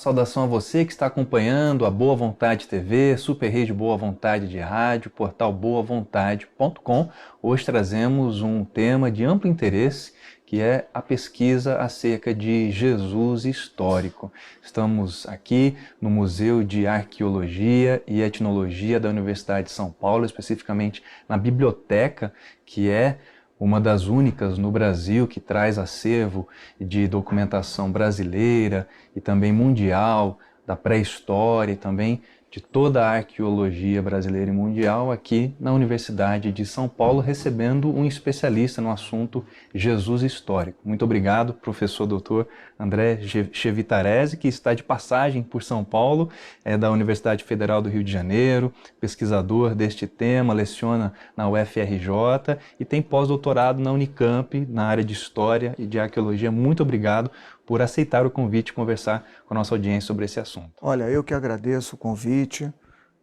saudação a você que está acompanhando a Boa Vontade TV, Super Rede Boa Vontade de Rádio, portal boavontade.com. Hoje trazemos um tema de amplo interesse, que é a pesquisa acerca de Jesus histórico. Estamos aqui no Museu de Arqueologia e Etnologia da Universidade de São Paulo, especificamente na biblioteca, que é uma das únicas no Brasil que traz acervo de documentação brasileira e também mundial, da pré-história e também de toda a arqueologia brasileira e mundial aqui na Universidade de São Paulo, recebendo um especialista no assunto Jesus histórico. Muito obrigado, professor doutor André Chevitarese, que está de passagem por São Paulo, é da Universidade Federal do Rio de Janeiro, pesquisador deste tema, leciona na UFRJ e tem pós-doutorado na Unicamp, na área de História e de Arqueologia. Muito obrigado por aceitar o convite e conversar com a nossa audiência sobre esse assunto. Olha, eu que agradeço o convite,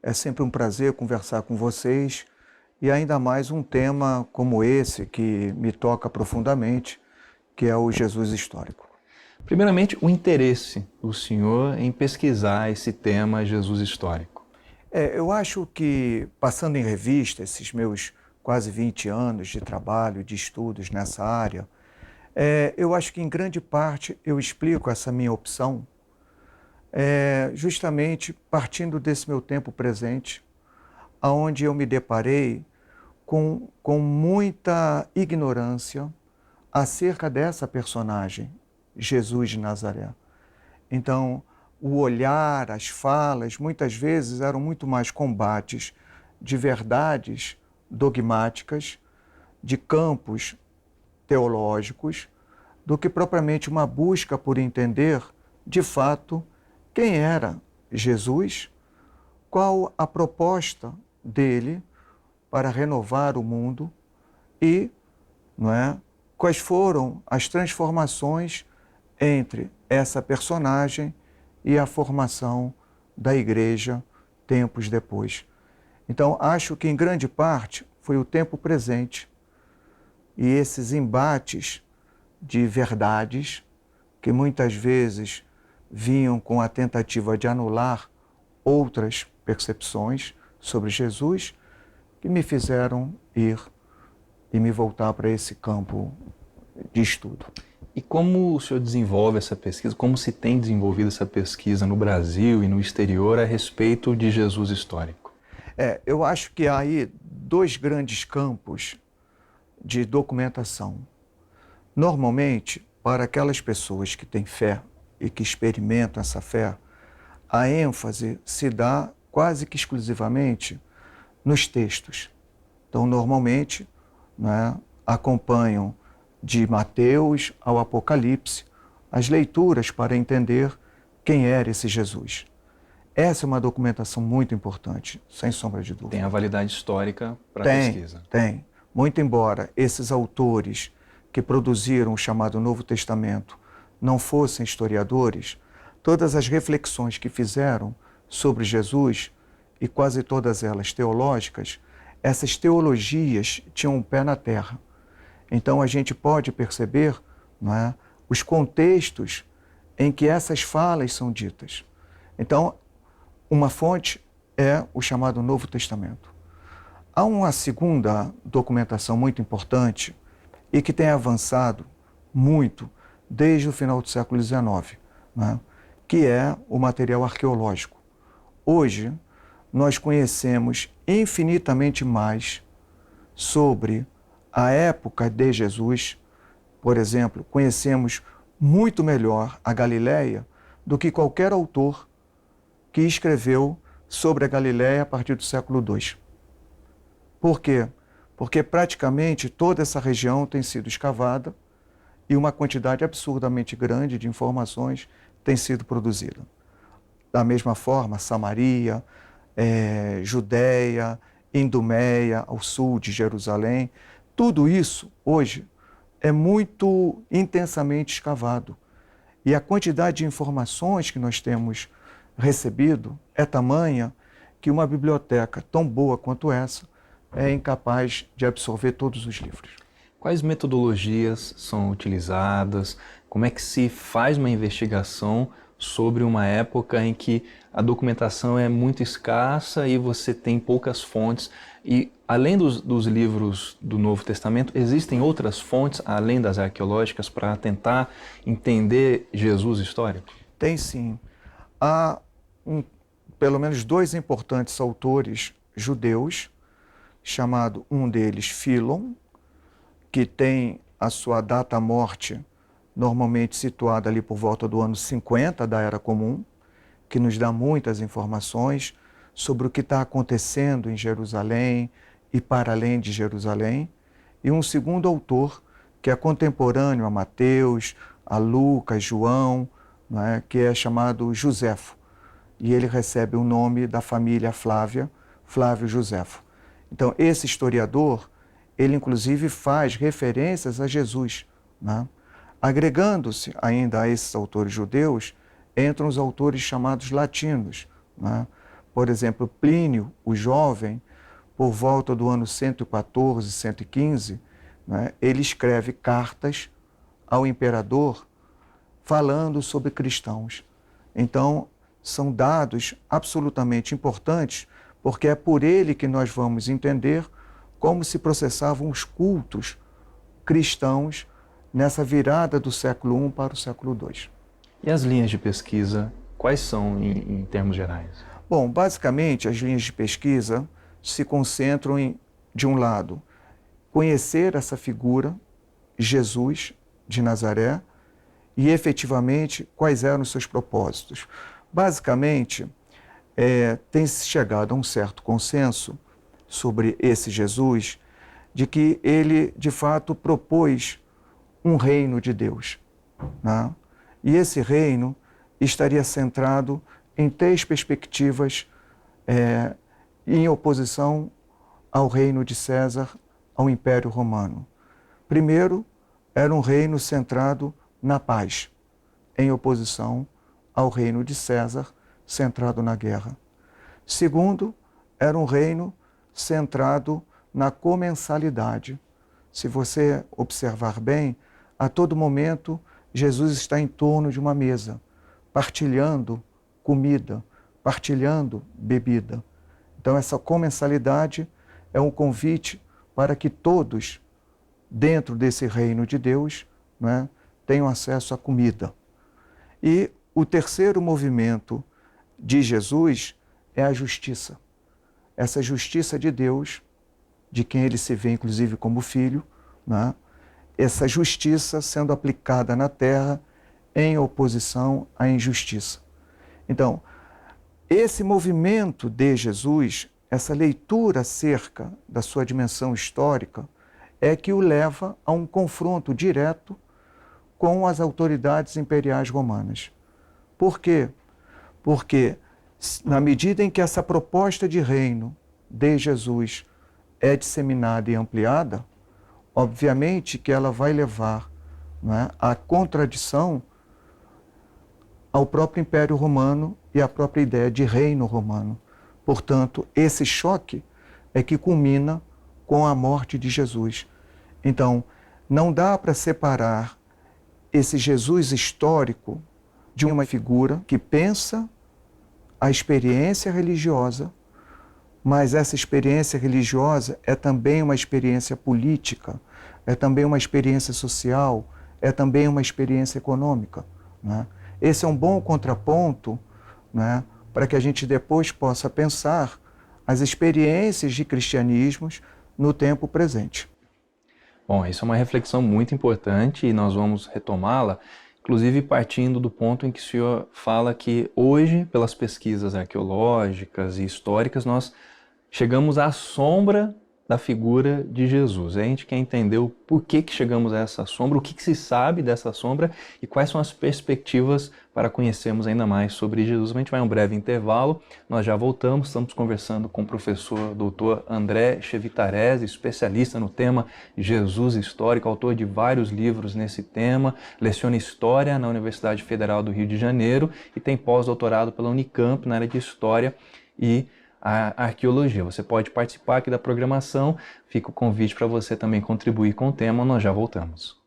é sempre um prazer conversar com vocês e ainda mais um tema como esse que me toca profundamente, que é o Jesus histórico. Primeiramente, o interesse do senhor em pesquisar esse tema Jesus histórico. Eu acho que, passando em revista esses meus quase 20 anos de trabalho, de estudos nessa área, eu acho que em grande parte eu explico essa minha opção justamente partindo desse meu tempo presente, onde eu me deparei com muita ignorância acerca dessa personagem, Jesus de Nazaré. Então, o olhar, as falas, muitas vezes eram muito mais combates de verdades dogmáticas, de campos teológicos, do que propriamente uma busca por entender, de fato, quem era Jesus, qual a proposta dele para renovar o mundo e, quais foram as transformações entre essa personagem e a formação da igreja tempos depois. Então, acho que em grande parte foi o tempo presente e esses embates de verdades que muitas vezes vinham com a tentativa de anular outras percepções sobre Jesus que me fizeram ir e me voltar para esse campo de estudo. E como o senhor desenvolve essa pesquisa, como se tem desenvolvido essa pesquisa no Brasil e no exterior a respeito de Jesus histórico? Eu acho que há aí dois grandes campos de documentação. Normalmente, para aquelas pessoas que têm fé e que experimentam essa fé, a ênfase se dá quase que exclusivamente nos textos. Então, normalmente, acompanham de Mateus ao Apocalipse as leituras para entender quem era esse Jesus. Essa é uma documentação muito importante, sem sombra de dúvida. Tem a validade histórica para a pesquisa. Tem. Muito embora esses autores que produziram o chamado Novo Testamento não fossem historiadores, todas as reflexões que fizeram sobre Jesus, e quase todas elas teológicas, essas teologias tinham um pé na terra. Então a gente pode perceber os contextos em que essas falas são ditas. Então, uma fonte é o chamado Novo Testamento. Há uma segunda documentação muito importante e que tem avançado muito desde o final do século XIX, que é o material arqueológico. Hoje, nós conhecemos infinitamente mais sobre a época de Jesus. Por exemplo, conhecemos muito melhor a Galileia do que qualquer autor que escreveu sobre a Galileia a partir do século II. Por quê? Porque praticamente toda essa região tem sido escavada e uma quantidade absurdamente grande de informações tem sido produzida. Da mesma forma, Samaria, Judéia, Idumeia, ao sul de Jerusalém, tudo isso hoje é muito intensamente escavado. E a quantidade de informações que nós temos recebido é tamanha que uma biblioteca tão boa quanto essa é incapaz de absorver todos os livros. Quais metodologias são utilizadas? Como é que se faz uma investigação sobre uma época em que a documentação é muito escassa e você tem poucas fontes. E além dos livros do Novo Testamento, existem outras fontes, além das arqueológicas, para tentar entender Jesus histórico? Tem sim. Há pelo menos dois importantes autores judeus, chamado um deles Fílon, que tem a sua data-morte normalmente situada ali por volta do ano 50 da Era Comum, que nos dá muitas informações sobre o que está acontecendo em Jerusalém e para além de Jerusalém. E um segundo autor, que é contemporâneo a Mateus, a Lucas, João, que é chamado Joséfo. E ele recebe o nome da família Flávia, Flávio Joséfo. Então, esse historiador, ele inclusive faz referências a Jesus, Agregando-se ainda a esses autores judeus, entram os autores chamados latinos. Por exemplo, Plínio, o jovem, por volta do ano 114, 115, ele escreve cartas ao imperador falando sobre cristãos. Então, são dados absolutamente importantes, porque é por ele que nós vamos entender como se processavam os cultos cristãos nessa virada do século I para o século II. E as linhas de pesquisa, quais são em termos gerais? Bom, basicamente, as linhas de pesquisa se concentram em, de um lado, conhecer essa figura, Jesus de Nazaré, e efetivamente quais eram os seus propósitos. Basicamente, tem-se chegado a um certo consenso sobre esse Jesus, de que ele, de fato, propôs um reino de Deus. E esse reino estaria centrado em três perspectivas em oposição ao reino de César, ao Império Romano. Primeiro, era um reino centrado na paz, em oposição ao reino de César, centrado na guerra. Segundo, era um reino centrado na comensalidade. Se você observar bem, a todo momento Jesus está em torno de uma mesa, partilhando comida, partilhando bebida. Então essa comensalidade é um convite para que todos, dentro desse reino de Deus, tenham acesso à comida. E o terceiro movimento de Jesus é a justiça. Essa justiça de Deus, de quem ele se vê inclusive como filho, essa justiça sendo aplicada na terra em oposição à injustiça. Então, esse movimento de Jesus, essa leitura acerca da sua dimensão histórica, é que o leva a um confronto direto com as autoridades imperiais romanas. Por quê? Porque, na medida em que essa proposta de reino de Jesus é disseminada e ampliada, obviamente que ela vai levar à contradição ao próprio Império Romano e à própria ideia de reino romano. Portanto, esse choque é que culmina com a morte de Jesus. Então, não dá para separar esse Jesus histórico de uma figura que pensa a experiência religiosa, mas essa experiência religiosa é também uma experiência política, é também uma experiência social, é também uma experiência econômica. Esse é um bom contraponto para que a gente depois possa pensar as experiências de cristianismos no tempo presente. Bom, isso é uma reflexão muito importante e nós vamos retomá-la, inclusive partindo do ponto em que o senhor fala que hoje, pelas pesquisas arqueológicas e históricas, nós chegamos à sombra da figura de Jesus. A gente quer entender o porquê que chegamos a essa sombra, o que se sabe dessa sombra e quais são as perspectivas para conhecermos ainda mais sobre Jesus. A gente vai a um breve intervalo, nós já voltamos, estamos conversando com o professor doutor André Chevitarese, especialista no tema Jesus histórico, autor de vários livros nesse tema, leciona História na Universidade Federal do Rio de Janeiro e tem pós-doutorado pela Unicamp na área de História e a arqueologia. Você pode participar aqui da programação, fica o convite para você também contribuir com o tema, nós já voltamos.